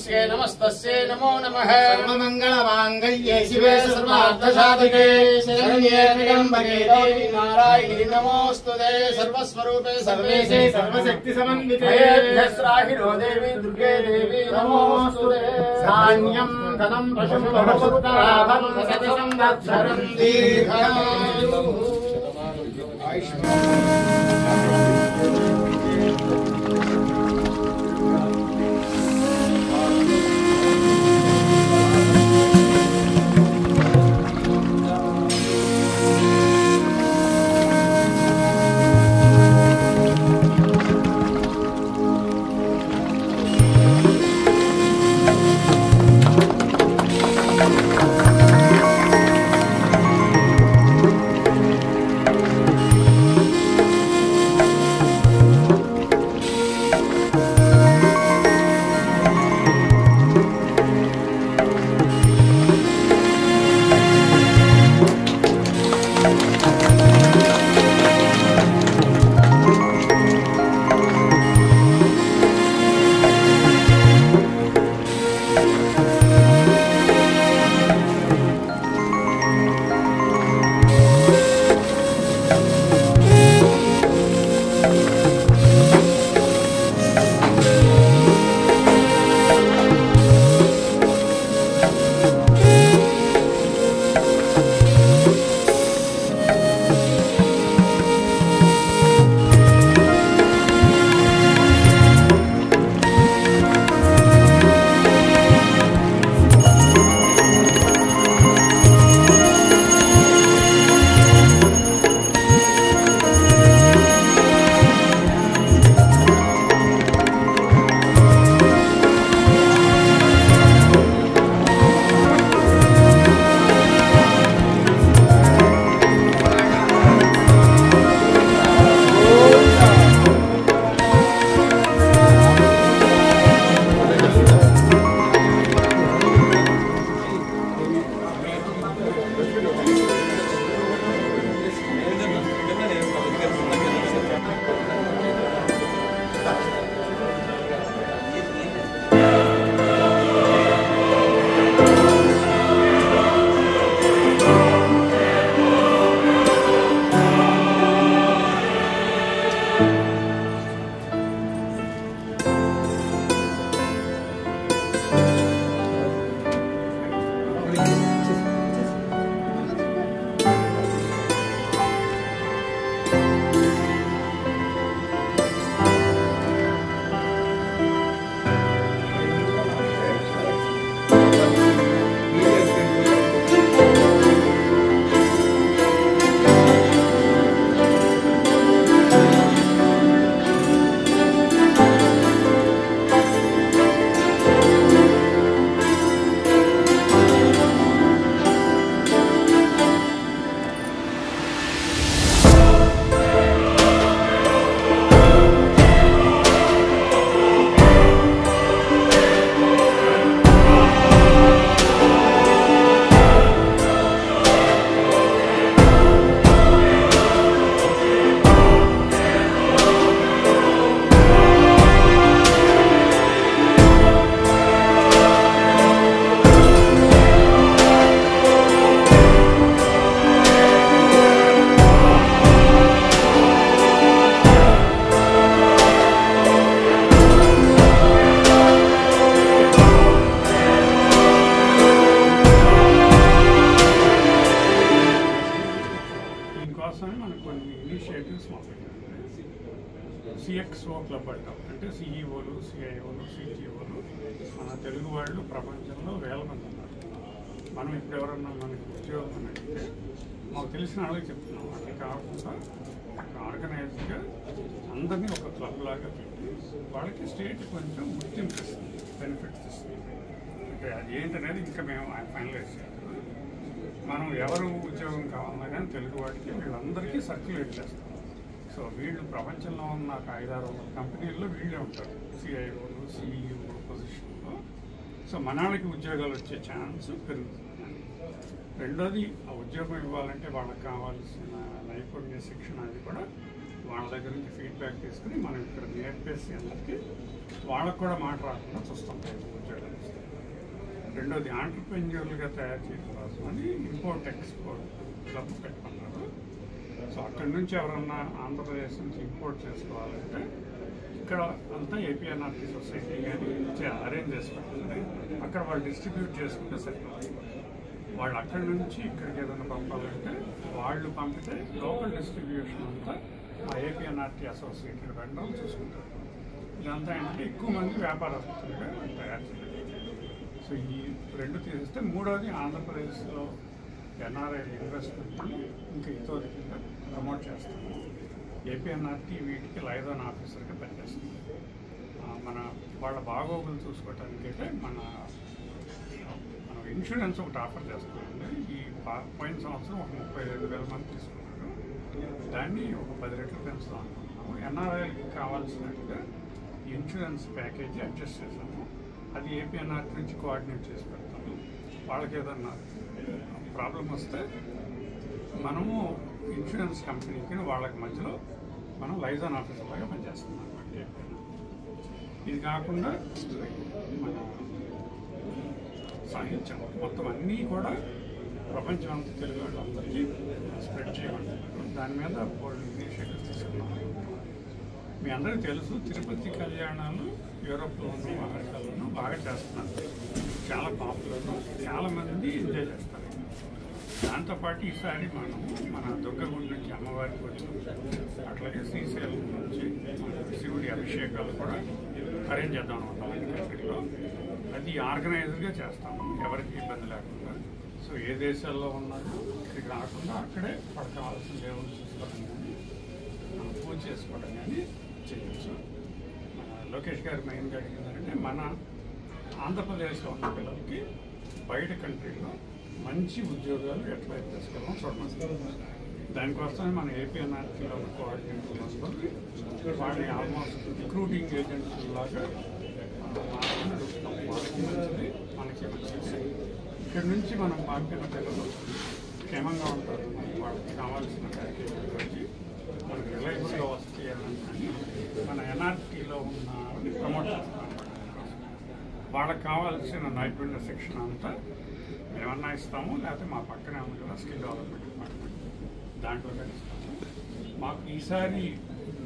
नमस्तस्यै नमस्तस्यै नमो नमः। सर्वमङ्गलमाङ्गल्ये शिवे सर्वार्थसाधके शरण्ये त्र्यम्बके गौरी नारायणी नमोऽस्तुते। सर्वस्वरूपे सर्वेशे सर्वशक्तिसमन्विते त्राहिरो देवी दुर्गे देवी नमोऽस्तुते। धान्यं धनं पशुं बहुपुत्रलाभं सततं दक्षरं दीर्घायुः। సిఎక్స్ఓ క్లబ్ అంటాం. అంటే సిఈఓలు, సిఐఓలు, సిజిఓలు మన తెలుగు వాళ్ళు ప్రపంచంలో వేల మంది ఉన్నారు. మనం ఇప్పుడు ఎవరన్నా మనకి ఉద్యోగం అని అడిగితే మాకు తెలిసిన వాళ్ళకి చెప్తున్నాం. అట్లా కాకుండా ఒక ఆర్గనైజ్గా అందరినీ ఒక క్లబ్ లాగా పెట్టి వాళ్ళకి స్టేట్ కొంచెం గుర్తింపు ఇస్తుంది, బెనిఫిట్స్ ఇస్తుంది. అంటే అది ఏంటనేది ఇంకా మేము ఫైనలైజ్ చేయాలి. మనం ఎవరు ఉద్యోగం కావాలన్నా కానీ తెలుగు వాడికి వీళ్ళందరికీ సర్క్యులేట్ చేస్తాం. సో వీళ్ళు ప్రపంచంలో ఉన్న 5-6 కంపెనీల్లో వీళ్ళే ఉంటారు, సిఐఓలు, సిఈఓ పొజిషన్లో. సో మనాళ్ళకి ఉద్యోగాలు వచ్చే ఛాన్స్ పెరుగుతుంది. రెండోది, ఆ ఉద్యోగం ఇవ్వాలంటే వాళ్ళకి కావాల్సిన నైపుణ్య శిక్షణ అది కూడా వాళ్ళ దగ్గర నుంచి ఫీడ్బ్యాక్ తీసుకుని మనం ఇక్కడ నేర్పేసి అందరికీ వాళ్ళకు కూడా మాట రాకుండా చూస్తాం ఉద్యోగాలు ఇస్తాం. రెండోది ఆంటర్ప్రెన్యూర్లుగా తయారు చేయడం కోసమని ఇంపోర్ట్ ఎక్స్పోర్ట్ క్లబ్ పెట్టుకున్నారు. సో అక్కడి నుంచి ఎవరన్నా ఆంధ్రప్రదేశ్ నుంచి ఇంపోర్ట్ చేసుకోవాలంటే ఇక్కడ అంతా ఏపీఎన్ఆర్టీ సొసైటీ కానీ అరేంజ్ చేసుకుంటుంది. అక్కడ వాళ్ళు డిస్ట్రిబ్యూట్ చేసుకుంటే సరిపోతుంది. వాళ్ళు అక్కడి నుంచి ఇక్కడికి ఏదైనా పంపాలంటే వాళ్ళు పంపితే లోకల్ డిస్ట్రిబ్యూషన్ అంతా ఆ ఏపీఎన్ఆర్టీ అసోసియేటెడ్ వెండర్లు చూసుకుంటారు. ఇదంతా ఏంటంటే ఎక్కువ మంది వ్యాపారస్తులుగా తయారు చేయాలి. సో ఈ రెండు తీసేస్తే మూడోది ఆంధ్రప్రదేశ్లో ఎన్ఆర్ఐ ఇన్వెస్ట్మెంట్ని ఇంకా ఇతోధికంగా ప్రమోట్ చేస్తాము. ఏపీఎన్ఆర్టీ వీటికి లైజాన్ ఆఫీసర్గా పనిచేస్తుంది. మన వాళ్ళ బాగోగులు చూసుకోవటానికైతే మనం ఇన్సూరెన్స్ ఒకటి ఆఫర్ చేస్తున్నామండి. ఈ పోయిన సంవత్సరం ఒక 35,000 మంది తీసుకున్నారు. దాన్ని ఒక 10 రెట్లు పెంచుదాం అనుకుంటున్నాము. ఎన్ఆర్ఐకి కావాల్సినట్టుగా ఇన్సూరెన్స్ ప్యాకేజీ అడ్జస్ట్ చేసాము. అది ఏపీఎన్ఆర్టీ నుంచి కోఆర్డినేట్ చేసి పెడతాము. వాళ్ళకి ఏదన్నా ప్రాబ్లం వస్తే మనము ఇన్సూరెన్స్ కంపెనీకి వాళ్ళకి మధ్యలో మనం లైజాన్ ఆఫీసర్ లాగా పనిచేస్తున్నాం అనమాట. ఇది కాకుండా మన సాహిత్యం మొత్తం అన్నీ కూడా ప్రపంచం అంతా తెలుగు వాళ్ళందరికీ స్ప్రెడ్ చేయమంటున్నారు. దాని మీద వాళ్ళు ఇనిషియేటివ్స్ తీసుకున్నాం. మీ అందరికీ తెలుసు, తిరుపతి కళ్యాణాలు యూరోప్లోను అమెరికాలోనూ బాగా చేస్తున్నారు. చాలా పాపులర్, చాలామంది ఎంజాయ్ చేస్తారు. దాంతోపాటు ఈసారి మనం మన దుర్గగుండ నుంచి అమ్మవారికి వచ్చాం. అట్లాగే శ్రీశైలం నుంచి శివుడి అభిషేకాలు కూడా అరేంజ్ చేద్దాం అనుకుంటాం కంట్రీలో. అది ఆర్గనైజ్డ్గా చేస్తాము, ఎవరికి ఇబ్బంది లేకుండా. సో ఏ దేశాల్లో ఉన్నారో ఇక్కడికి రాకుండా అక్కడే వాళ్ళకి కావాల్సిన దేవుళ్ళు చూసుకోవడం కానీ పూజ చేసుకోవడం కానీ చేయొచ్చు. లోకేష్ గారు మెయిన్గా అడిగిందంటే మన ఆంధ్రప్రదేశ్లో ఉన్న పిల్లలకి బయట కంట్రీలో మంచి ఉద్యోగాలు ఎట్లా చేసుకోవడం చూడమని. దానికోసమే మన ఏపీఎన్ఆర్టీలో కోఆర్డినేటర్లు వాళ్ళని ఆల్మోస్ట్ రిక్రూటింగ్ ఏజెంట్స్ లాగా వాళ్ళకి మంచిది, మనకి మంచిది. ఇక్కడ నుంచి మనం పంపిన పిల్లలు క్షేమంగా ఉంటారు. వాళ్ళకి కావాల్సిన ప్యాకేజీ వచ్చి మనకి రిలయబుల్గా వస్తాయి అని మన ఎన్ఆర్టీలో ఉన్న ప్రమోట్ చేస్తాం. వాళ్ళకి కావాల్సిన నైపుణ్య శిక్షణ అంతా ఏమన్నా ఇస్తాము, లేకపోతే మా పక్కనే ఉంది కదా స్కిల్ డెవలప్మెంట్ డిపార్ట్మెంట్, దాంట్లో ఇస్తాము. మాకు ఈసారి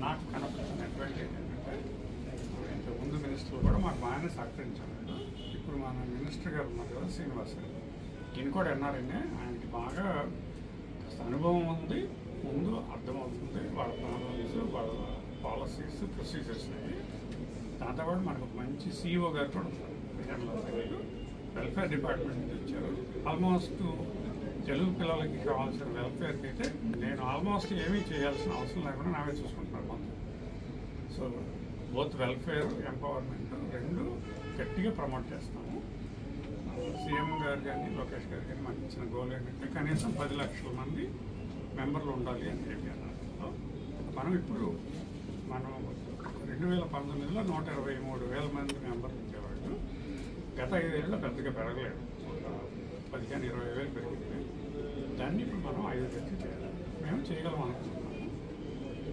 నాకు కనపడుతున్న అడ్వాంటేజ్ ఏంటంటే ఇంతకుముందు మినిస్టర్లు కూడా మాకు బాగానే సహకరించారు. ఇప్పుడు మన మినిస్టర్ గారు ఉన్నారు కదా శ్రీనివాస్ గారు, ఈయన కూడా ఎన్ఆర్ఐనే. ఆయనకి బాగా అనుభవం ఉంది, ముందు అర్థమవుతుంది వాళ్ళ ప్రాబ్లమ్స్, వాళ్ళ పాలసీస్, ప్రొసీజర్స్ అవి. దాంతోపాటు మనకు మంచి సిఇఓ గారు కూడా ఉన్నారు. వెల్ఫేర్ డిపార్ట్మెంట్ నుంచి వచ్చారు. ఆల్మోస్ట్ తెలుగు పిల్లలకి కావాల్సిన వెల్ఫేర్కి అయితే నేను ఆల్మోస్ట్ ఏమీ చేయాల్సిన అవసరం లేకుండా నావే చూసుకుంటున్నాను కొంచెం. సో బోత్ వెల్ఫేర్, ఎంపవర్మెంట్ రెండు గట్టిగా ప్రమోట్ చేస్తాము. సీఎం గారు కానీ లోకేష్ గారు కానీ మాకు ఇచ్చిన గోల్ ఏంటంటే కనీసం 10 లక్షల మంది మెంబర్లు ఉండాలి అని చెప్పి అన్నారు. మనం ఇప్పుడు 2019లో 123,000 మంది మెంబర్లు ఉండేవాళ్ళు. గత 5 ఏళ్ళలో పెద్దగా పెరగలేదు, 15-20 వేలు పెరిగింది. దాన్ని ఇప్పుడు మనం 5 రెట్లు చేయాలి. మేము చేయగలం అనుకుంటున్నాము.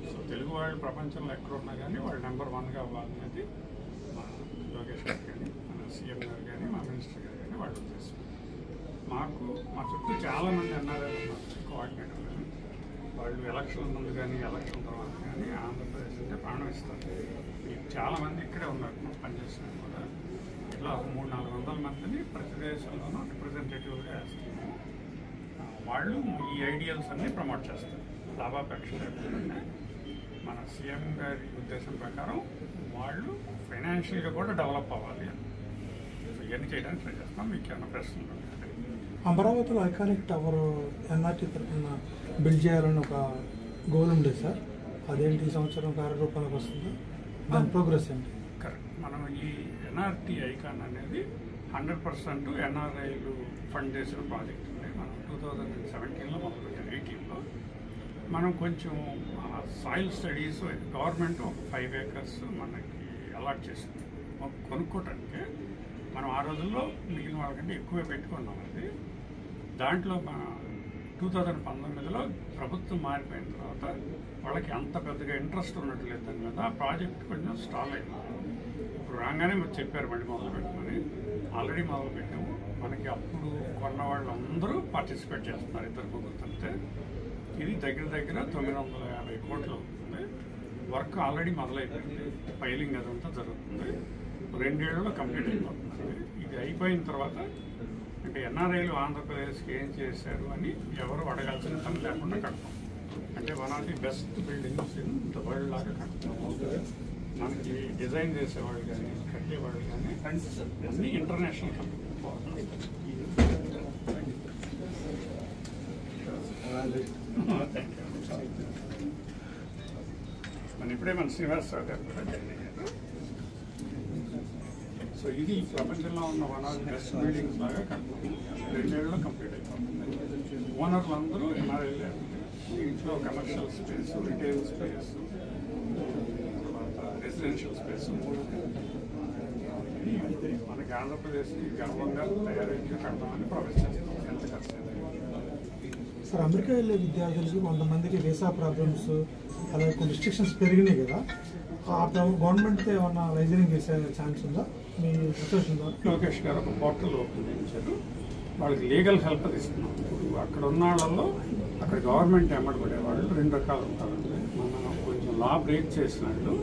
సో తెలుగు వాళ్ళు ప్రపంచంలో ఎక్కడున్నా కానీ వాళ్ళు నెంబర్ 1గా అవ్వాలనేది మా లోకేష్ గారు కానీ మన సీఎం గారు కానీ మా మినిస్టర్ గారు కానీ వాళ్ళు ఉద్దేశం. మా చుట్టూ చాలామంది ఎన్ఆర్ఐ ఉన్నారు కోఆర్డినేటర్లు. వాళ్ళు ఎలక్షన్ ముందు కానీ ఎలక్షన్ తర్వాత కానీ ఆంధ్రప్రదేశ్ అంటే ప్రాణం ఇస్తారు. చాలామంది ఇక్కడే ఉన్నారు పనిచేసిన కూడా. ఇట్లా 300-400 మందిని ప్రతి దేశంలోనూ రిప్రజెంటేటివ్గా వేస్తున్నాము. వాళ్ళు ఈ ఐడియల్స్ అన్నీ ప్రమోట్ చేస్తారు. లాభాపేక్ష లేకుండా మన సీఎం గారి ఉద్దేశం ప్రకారం వాళ్ళు ఫైనాన్షియల్గా కూడా డెవలప్ అవ్వాలి అని ఇవన్నీ చేయడానికి ట్రై చేస్తాం. మీకు ఏమైనా ప్రశ్నలు ఉంటాయి? అమరావతిలో ఐకానిక్ టవర్ ఎన్ఆర్టీ తరఫున బిల్డ్ చేయాలని ఒక గోల్ ఉంది సార్. అదేంటి ఈ సంవత్సరం కార్యరూపానికి వస్తుంది, దాని ప్రోగ్రెస్ ఏంటి? కరెక్ట్. మనం ఈ ఎన్ఆర్టీ ఐకాన్ అనేది 100% ఎన్ఆర్ఐలు ఫండ్ చేసిన ప్రాజెక్ట్ ఉంది. మనం 2017లో మొదలుపెట్టాం. 18లో మనం కొంచెం సాయిల్ స్టడీస్ గవర్నమెంట్ ఒక 5 acres మనకి అలాట్ చేసింది కొనుక్కోవటానికి. మనం ఆ రోజుల్లో మిగిలిన వాళ్ళకంటే ఎక్కువే పెట్టుకున్నాం. అది దాంట్లో 2019లో ప్రభుత్వం మారిపోయిన తర్వాత వాళ్ళకి అంత పెద్దగా ఇంట్రెస్ట్ ఉన్నట్టు లేదు దాని మీద. ఆ ప్రాజెక్ట్ కొంచెం స్టాల్ అయింది. ఇప్పుడు రాగానే చెప్పారు మళ్ళీ మొదలు పెట్టమని. ఆల్రెడీ మొదలు పెట్టాము. మనకి అప్పుడు కొన్న వాళ్ళందరూ పార్టిసిపేట్ చేస్తున్నారు, ఇద్దరు ముగ్గురు అంతే. ఇది దగ్గర 950 కోట్లు అవుతుంది. Work already మొదలైపోయింది. ఫైలింగ్ అదంతా జరుగుతుంది. 2 ఏళ్లలో కంప్లీట్ అయిపోతుంది. ఇది అయిపోయిన తర్వాత అంటే ఎన్ఆర్ఐలు ఆంధ్రప్రదేశ్కి ఏం చేశారు అని ఎవరు అడగాల్సిన పని లేకుండా కడతాం. అంటే one of the best buildings in the world లాగా కడతాం. మనకి డిజైన్ చేసేవాళ్ళు కానీ కట్టేవాళ్ళు కానీ అన్ని ఇంటర్నేషనల్ కంపెనీ. మన ఇప్పుడే మన శ్రీనివాసరావు గారు కూడా జాయిన్ అయ్యారు. సో ఇది ప్రపంచంలో ఉన్న one of the best buildings లాగా కడతాం. 2 ఏళ్లలో కంప్లీట్ అయిపోతుంది. ఓనర్లు అందరూ ఎన్ఆర్ఐలే. ఇంట్లో కమర్షియల్ స్పేస్, రిటైల్ స్పేస్, తర్వాత రెసిడెన్షియల్ స్పేస్ 3 మనకి ఆంధ్రప్రదేశ్కి గర్వంగా తయారైతే కడతామని ప్రామిస్ చేస్తాం. ఎంత ఖర్చు సార్, అమెరికా వెళ్ళే విద్యార్థులకి కొంతమందికి వీసా ప్రాబ్లమ్స్ అలాగే కొన్ని రిస్ట్రిక్షన్స్ పెరిగినాయి కదా, గవర్నమెంట్ ఏమన్నా లైజనింగ్ చేసే ఛాన్స్ ఉందా మీ సిచ్యువేషన్? లోకేష్ గారు ఒక పోర్టల్ ఓపెన్ చేయించారు. వాళ్ళకి లీగల్ హెల్ప్ ఇస్తున్నాం. అక్కడ ఉన్న వాళ్ళలో అక్కడ గవర్నమెంట్ ఎమ్మడబడే వాళ్ళు 2 రకాలు ఉంటారండి. మనం కొంచెం లా బ్రేక్ చేసిన వాళ్ళు,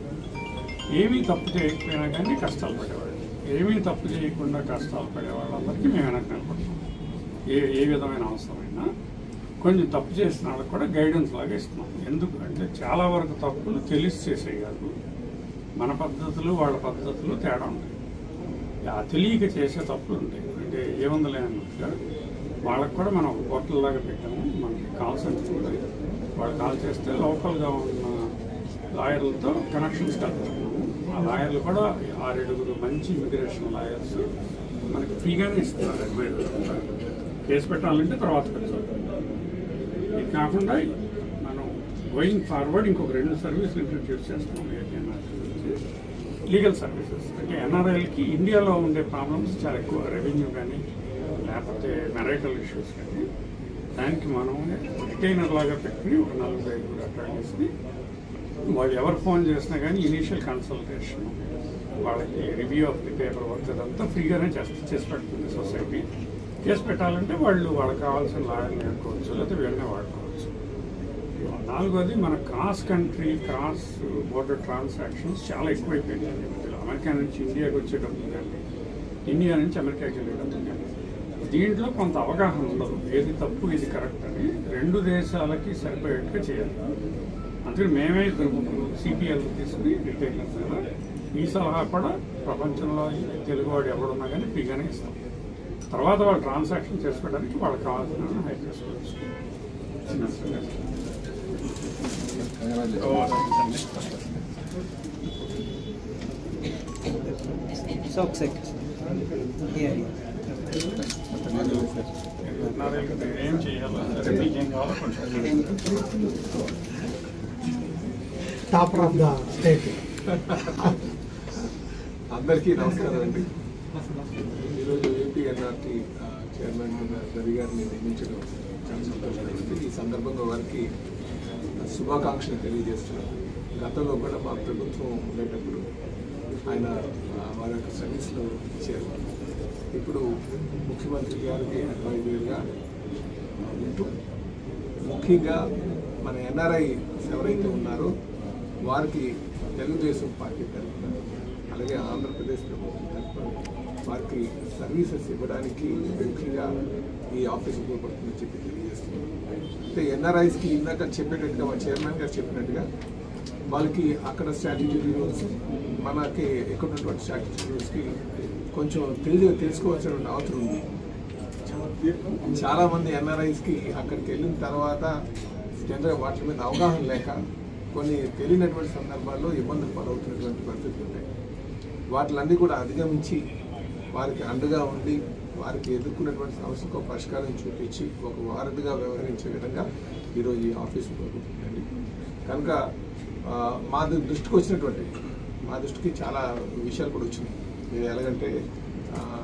ఏమీ తప్పు చేయకపోయినా కానీ కష్టాలు పడేవాళ్ళు, ఏమీ తప్పు చేయకుండా కష్టాలు పడే వాళ్ళందరికీ మేము వెనక్కి నిలబడతాం. ఏ విధమైన అవసరమైనా కొంచెం తప్పు చేసిన వాళ్ళకి కూడా గైడెన్స్ లాగా ఇస్తున్నాం. ఎందుకు అంటే చాలా వరకు తప్పులు తెలిసి చేసేవి కాదు. మన పద్ధతులు వాళ్ళ పద్ధతులు తేడా ఉంటాయి. ఆ తెలియక చేసే తప్పులు ఉంటాయి. అంటే ఏముందలే అన్నట్టుగా వాళ్ళకు కూడా మనం ఒక పోర్టల్ లాగా పెట్టాము. మనకి కాల్ సెంటర్ ఉంది. వాళ్ళు కాల్ చేస్తే లోకల్గా ఉన్న లాయర్లతో కనెక్షన్స్ కలుపుతున్నాము. ఆ లాయర్లు కూడా 6-7 మంచి ఇమిగ్రేషన్ లాయర్స్ మనకి ఫ్రీగానే ఇస్తున్నారు. అడ్వైజర్ కేసు పెట్టాలంటే తర్వాత పెట్టాలి. ఇది కాకుండా మనం గోయింగ్ ఫార్వర్డ్ ఇంకొక 2 సర్వీసులు ఇంట్రడ్యూస్ చేస్తున్నాం. లీగల్ సర్వీసెస్ అంటే ఎన్ఆర్ఐలకి ఇండియాలో ఉండే ప్రాబ్లమ్స్ చాలా ఎక్కువ, రెవెన్యూ కానీ లేకపోతే మెరైటల్ ఇష్యూస్ కానీ. దానికి మనం రిటైనర్ లాగా పెట్టుకుని ఒక 4-5 అటార్నీస్ని వాళ్ళు ఎవరు ఫోన్ చేసినా కానీ ఇనీషియల్ కన్సల్టేషన్, వాళ్ళకి review of the paper work అదంతా ఫ్రీగానే చేసి పెడుతుంది సొసైటీ. కేసు పెట్టాలంటే వాళ్ళు వాళ్ళకి కావాల్సిన లాయర్ని నేర్చుకోవచ్చు, లేకపోతే వీళ్ళనే వాడుకోవచ్చు. 4వది మన cross country cross border transactions చాలా ఎక్కువైపోయినాయి. అమెరికా నుంచి ఇండియాకి వచ్చేటప్పుడు కానీ ఇండియా నుంచి అమెరికాకి వెళ్ళేటప్పుడు కానీ దీంట్లో కొంత అవగాహన ఉండదు. ఏది తప్పు ఇది కరెక్ట్ అని 2 దేశాలకి సరిపోయేట్టుగా చేయాలి. అందుకని మేమే 2 సిపిఎల్ తీసుకుని రిటైలర్స్ కదా ఈ సలహా కూడా ప్రపంచంలో తెలుగువాడు ఎవడున్నా కానీ ఫ్రీగానే ఇస్తాం. తర్వాత వాళ్ళు ట్రాన్సాక్షన్ చేసుకోవడానికి వాళ్ళకి కావాల్సిన హై చేసుకోవచ్చు. ఏం చేయాలో మీకేం కావాలో కొంచెం టాపర్ ఆఫ్ ద స్టేట్. అందరికీ నమస్కారం అండి. ఈరోజు ఏపీ ఎన్ఆర్టీ చైర్మన్ రవి గారిని నియమించడం చాలా సంతోషకరండి. ఈ సందర్భంగా వారికి శుభాకాంక్షలు తెలియజేస్తున్నాను. గతంలో కూడా మా ప్రభుత్వం ఉండేటప్పుడు ఆయన వారి యొక్క సర్వీస్లో ఇచ్చారు. ఇప్పుడు ముఖ్యమంత్రి గారికి అడ్వైజర్గా ఉంటూ ముఖ్యంగా మన ఎన్ఆర్ఐ ఎవరైతే ఉన్నారో వారికి తెలుగుదేశం పార్టీ తరఫున అలాగే ఆంధ్రప్రదేశ్ ప్రభుత్వం తరఫున వారికి సర్వీసెస్ ఇవ్వడానికి ముఖ్యంగా ఈ ఆఫీస్ ఉపయోగపడుతుందని చెప్పి తెలియజేస్తున్నాం. అయితే ఎన్ఆర్ఐస్కి ఇందాక చెప్పేటట్టుగా మా చైర్మన్ గారు చెప్పినట్టుగా వాళ్ళకి అక్కడ స్ట్రాటజీ రూల్స్ మనకి ఇక్కడ ఉన్నటువంటి స్ట్రాటజీ రూల్స్కి కొంచెం తెలుసుకోవాల్సిన అవసరం ఉంది. చాలామంది ఎన్ఆర్ఐస్కి అక్కడికి వెళ్ళిన తర్వాత జనరల్గా వాటి మీద అవగాహన లేక కొన్ని తెలియనటువంటి సందర్భాల్లో ఇబ్బందులు పాలవుతున్నటువంటి పరిస్థితులు ఉంటాయి. వాటిలన్నీ కూడా అధిగమించి వారికి అండగా ఉండి వారికి ఎదుర్కొన్నటువంటి సమస్యకు పరిష్కారం చూపించి ఒక వారధిగా వ్యవహరించే విధంగా ఈరోజు ఈ ఆఫీసు జరుగుతుందండి. కనుక మా దృష్టికి చాలా విషయాలు కూడా వచ్చినాయి. ఎలాగంటే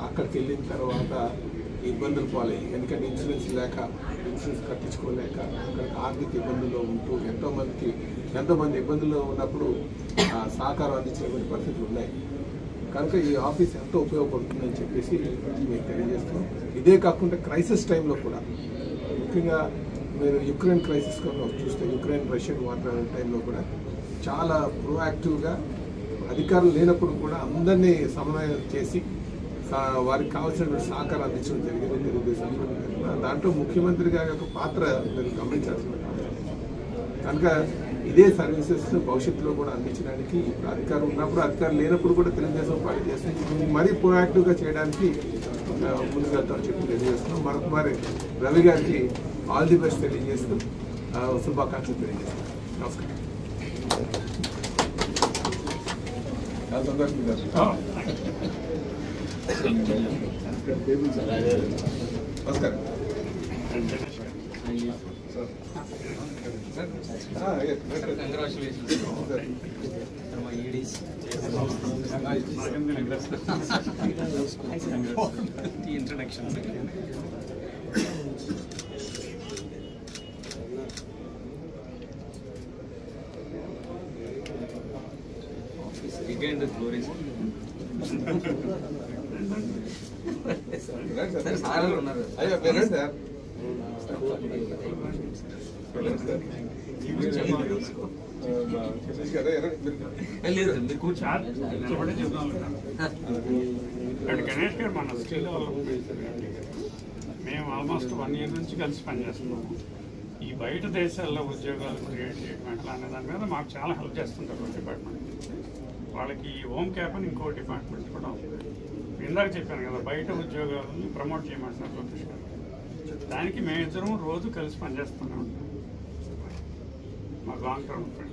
అక్కడికి వెళ్ళిన తర్వాత ఇబ్బందులు పాలయ్యి, ఎందుకంటే ఇన్సూరెన్స్ లేక ఇన్సూరెన్స్ కట్టించుకోలేక అక్కడికి ఆర్థిక ఇబ్బందుల్లో ఉంటూ ఎంతోమంది ఇబ్బందుల్లో ఉన్నప్పుడు సహకారం అందించినటువంటి పరిస్థితులు ఉన్నాయి. కనుక ఈ ఆఫీస్ ఎంతో ఉపయోగపడుతుందని చెప్పేసి మీకు తెలియజేస్తున్నాం. ఇదే కాకుండా క్రైసిస్ టైంలో కూడా, ముఖ్యంగా మీరు యుక్రెయిన్ క్రైసిస్ చూస్తే, యుక్రెయిన్ రష్యన్ వార్ టైంలో కూడా చాలా ప్రోయాక్టివ్గా అధికారులు లేనప్పుడు కూడా అందరినీ సమన్వయం చేసి వారికి కావాల్సినటువంటి సహకారం అందించడం జరిగింది తెలుగుదేశం. దాంట్లో ముఖ్యమంత్రి గారి యొక్క పాత్ర మీరు గమనించాల్సిన కనుక ఇదే సర్వీసెస్ భవిష్యత్తులో కూడా అందించడానికి ఇప్పుడు అధికారం ఉన్నప్పుడు, అధికారం లేనప్పుడు కూడా తెలుగుదేశం పార్టీ చేస్తుంది. మరీ ప్రొయాక్టివ్గా చేయడానికి ముందుకెళ్తామని చెప్పి తెలియజేస్తున్నాం. మరొకసారి రవి గారికి ఆల్ ది బెస్ట్ తెలియజేస్తూ శుభాకాంక్షలు తెలియజేస్తున్నాం. నమస్కారం. నమస్కారం. Introduction again the glory sir sir ఉన్నారు అయ్యో వెళ్ళండి సార్. మీరు కూర్చోండి. నిలబడే చెప్దాం. గణేష్ గారు మన స్కిల్ డెవలప్మెంట్ మేము ఆల్మోస్ట్ 1 year నుంచి కలిసి పనిచేస్తున్నాము. ఈ బయట దేశాల్లో ఉద్యోగాలు క్రియేట్ చేయడం ఎట్లా అనే దాని మీద మాకు చాలా హెల్ప్ చేస్తుంటారు డిపార్ట్మెంట్. వాళ్ళకి హోమ్ క్యాప్ అని ఇంకో డిపార్ట్మెంట్ కూడా ఉంది. ఇందాక చెప్పాను కదా, బయట ఉద్యోగాలను ప్రమోట్ చేయమంటున్నారు లోకేష్ గారు. దానికి మేమిద్దరం రోజు కలిసి పనిచేస్తున్నాం. మా లాంగ్ టర్మ్ ఫ్రెండ్.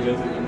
చేస్తున్నాను.